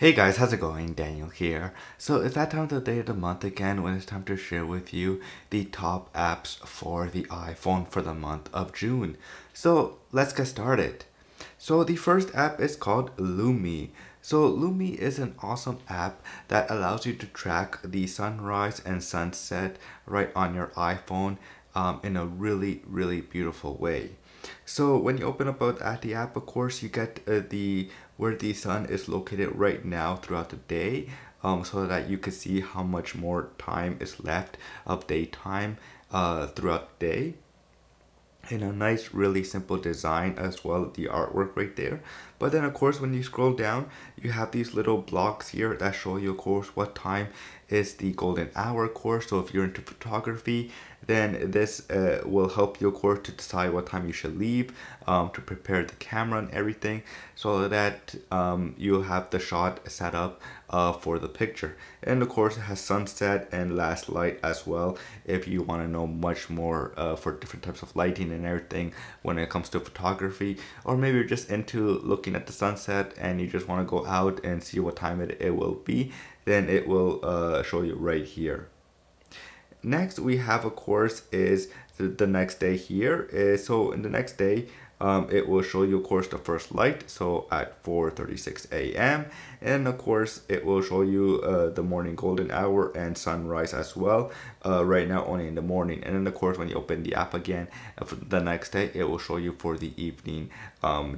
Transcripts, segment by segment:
Hey guys, how's it going? Daniel here. So it's that time of the day of the month again when it's time to share with you the top apps for the iPhone for the month of June. So let's get started. So the first app is called Lumi. So Lumi is an awesome app that allows you to track the sunrise and sunset right on your iPhone in a really beautiful way. So when you open up at the app, of course, you get the where the sun is located right now throughout the day, so that you can see how much more time is left of daytime throughout the day in a nice, really simple design as well, the artwork right there. But then, of course, when you scroll down, you have these little blocks here that show you, of course, what time is the golden hour, of course. So if you're into photography, then this will help you, of course, to decide what time you should leave, to prepare the camera and everything, so that you have the shot set up for the picture. And of course, it has sunset and last light as well. If you want to know much more for different types of lighting and everything when it comes to photography, or maybe you're just into looking at the sunset and you just want to go out and see what time it will be, then it will show you right here. Next we have, of course, is the next day here. So in the next day, it will show you, of course, the first light, so at 4:36 a.m. And of course it will show you the morning golden hour and sunrise as well, right now only in the morning. And then of course when you open the app again for the next day, it will show you for the evening,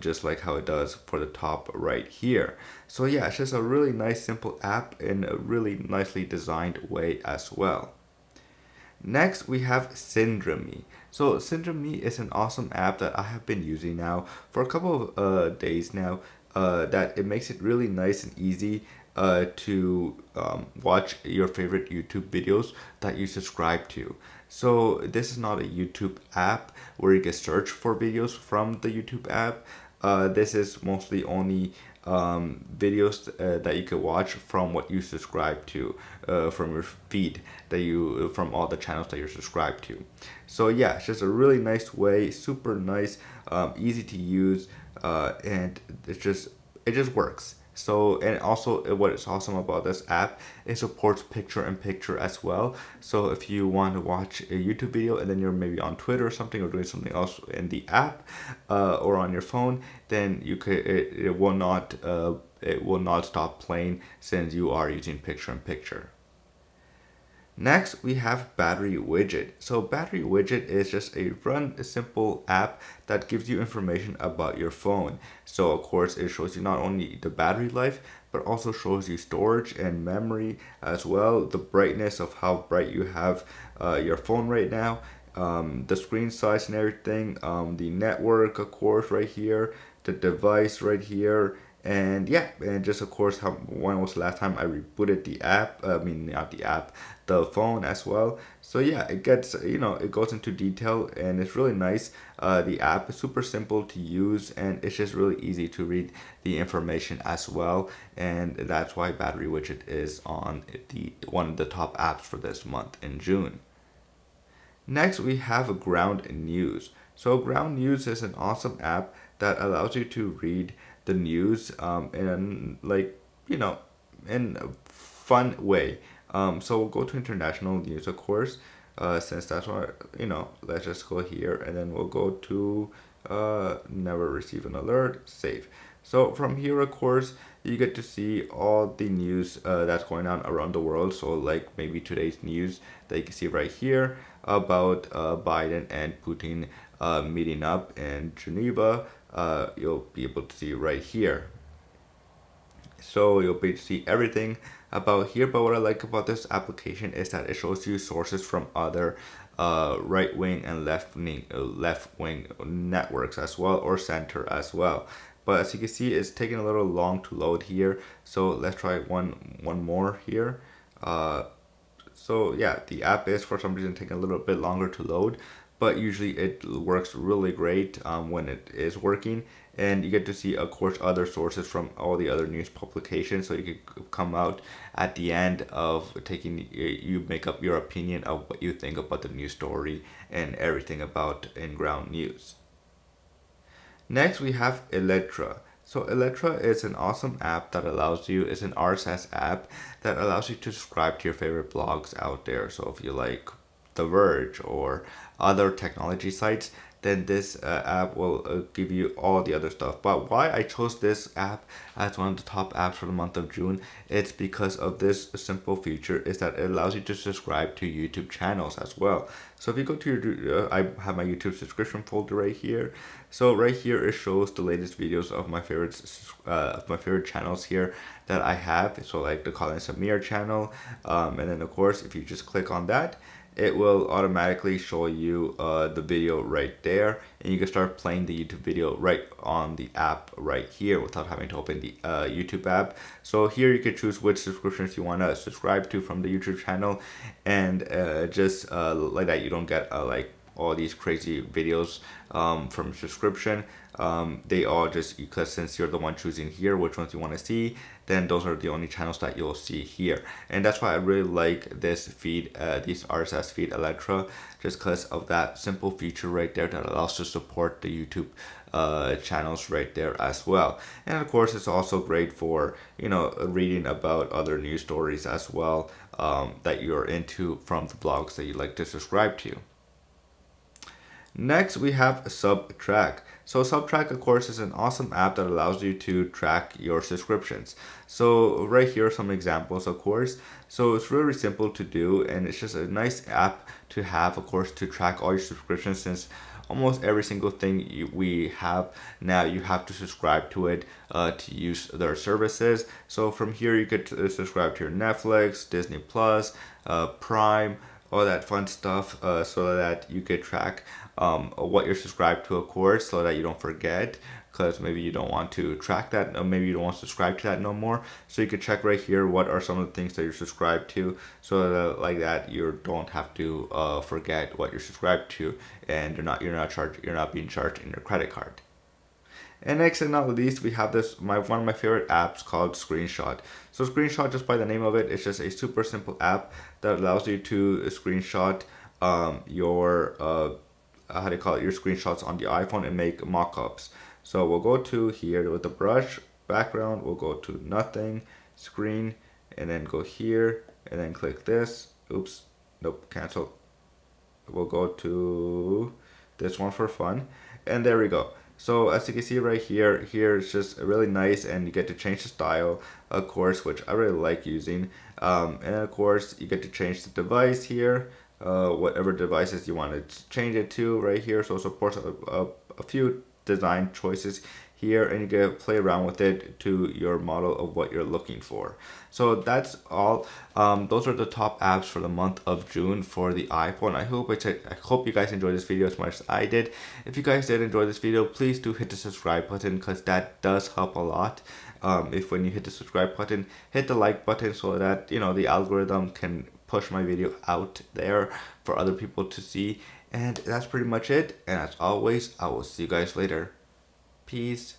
just like how it does for the top right here. So yeah, it's just a really nice simple app in a really nicely designed way as well. Next, we have SyndraMe. So SyndraMe is an awesome app that I have been using now for a couple of days now. That it makes it really nice and easy to watch your favorite YouTube videos that you subscribe to. So this is not a YouTube app where you can search for videos from the YouTube app. This is mostly only videos that you can watch from what you subscribe to, from your feed that you from all the channels that you're subscribed to. So yeah, it's just a really nice way, super nice, easy to use, and it just works. So, and also what is awesome about this app, it supports picture in picture as well. So if you want to watch a YouTube video and then you're maybe on Twitter or something, or doing something else in the app, or on your phone, then you could it will not stop playing since you are using picture in picture. Next, we have Battery Widget. So Battery Widget is just a simple app that gives you information about your phone. So of course, it shows you not only the battery life, but also shows you storage and memory as well, the brightness of how bright you have your phone right now, the screen size and everything, the network, of course, right here, the device right here, and yeah, and just of course how when was the last time I rebooted the app, I mean not the app, the phone as well. So yeah, it gets, it goes into detail and it's really nice. The app is super simple to use and it's just really easy to read the information as well, and that's why Battery Widget is on the one of the top apps for this month in June. Next, we have Ground News. So, Ground News is an awesome app that allows you to read the news in you know, in a fun way. So we'll go to international news, of course, since that's what, let's just go here and then we'll go to never receive an alert, save. So from here, of course, you get to see all the news that's going on around the world. So like maybe today's news that you can see right here about Biden and Putin meeting up in Geneva. You'll be able to see right here. So you'll be able to see everything about here. But what I like about this application is that it shows you sources from other right wing and left wing networks as well, or center as well. But as you can see, it's taking a little long to load here. So let's try one more here. Uh, so yeah, the app is for some reason taking a little bit longer to load, but usually it works really great when it is working. And you get to see, of course, other sources from all the other news publications. So you could come out at the end of taking, you make up your opinion of what you think about the news story and everything about in ground news. Next, we have Electra. So Electra is an awesome app that allows you, it's an RSS app that allows you to subscribe to your favorite blogs out there. So if you like The Verge or other technology sites, then this app will give you all the other stuff. But why I chose this app as one of the top apps for the month of June, it's because of this simple feature is that it allows you to subscribe to YouTube channels as well. So if you go to your, I have my YouTube subscription folder right here. So right here it shows the latest videos of my favorite channels here that I have. So like the Colin Samir channel, and then of course if you just click on that, it will automatically show you the video right there, and you can start playing the YouTube video right on the app right here without having to open the YouTube app. So here you can choose which subscriptions you want to subscribe to from the YouTube channel, and just like that you don't get like all these crazy videos from subscription. They all just, because since you're the one choosing here which ones you want to see, then those are the only channels that you'll see here. And that's why I really like this feed, this RSS feed Electra, just because of that simple feature right there that allows to support the YouTube channels right there as well. And of course it's also great for, you know, reading about other news stories as well, that you're into from the blogs that you like to subscribe to. Next, we have Subtrack. So Subtrack, of course, is an awesome app that allows you to track your subscriptions. So right here are some examples, of course. So it's really simple to do, and it's just a nice app to have, of course, to track all your subscriptions, since almost every single thing we have now, you have to subscribe to it to use their services. So from here, you could subscribe to your Netflix, Disney Plus, Prime, all that fun stuff, so that you could track what you're subscribed to, of course, so that you don't forget, because maybe you don't want to track that, or maybe you don't want to subscribe to that no more. So you could check right here what are some of the things that you're subscribed to, so that like that you don't have to forget what you're subscribed to, and you're not being charged in your credit card. And next and not least, we have one of my favorite apps called Screenshot. So Screenshot, just by the name of it, it's just a super simple app that allows you to screenshot your how do you call it, your screenshots on the iPhone and make mock-ups. So we'll go to here with the brush background, we'll go to nothing, screen, and then go here and then click this. Oops, nope, cancel. We'll go to this one for fun, and there we go. So as you can see right here, it's just really nice, and you get to change the style, of course, which I really like using. And of course, you get to change the device here, whatever devices you want to change it to right here. So it supports a few design choices here, and you can play around with it to your model of what you're looking for. So that's all. Those are the top apps for the month of June for the iPhone. I hope you guys enjoyed this video as much as I did. If you guys did enjoy this video, please do hit the subscribe button, because that does help a lot. If when you hit the subscribe button, hit the like button, so that, you know, the algorithm can push my video out there for other people to see. And that's pretty much it. And as always, I will see you guys later. Peace.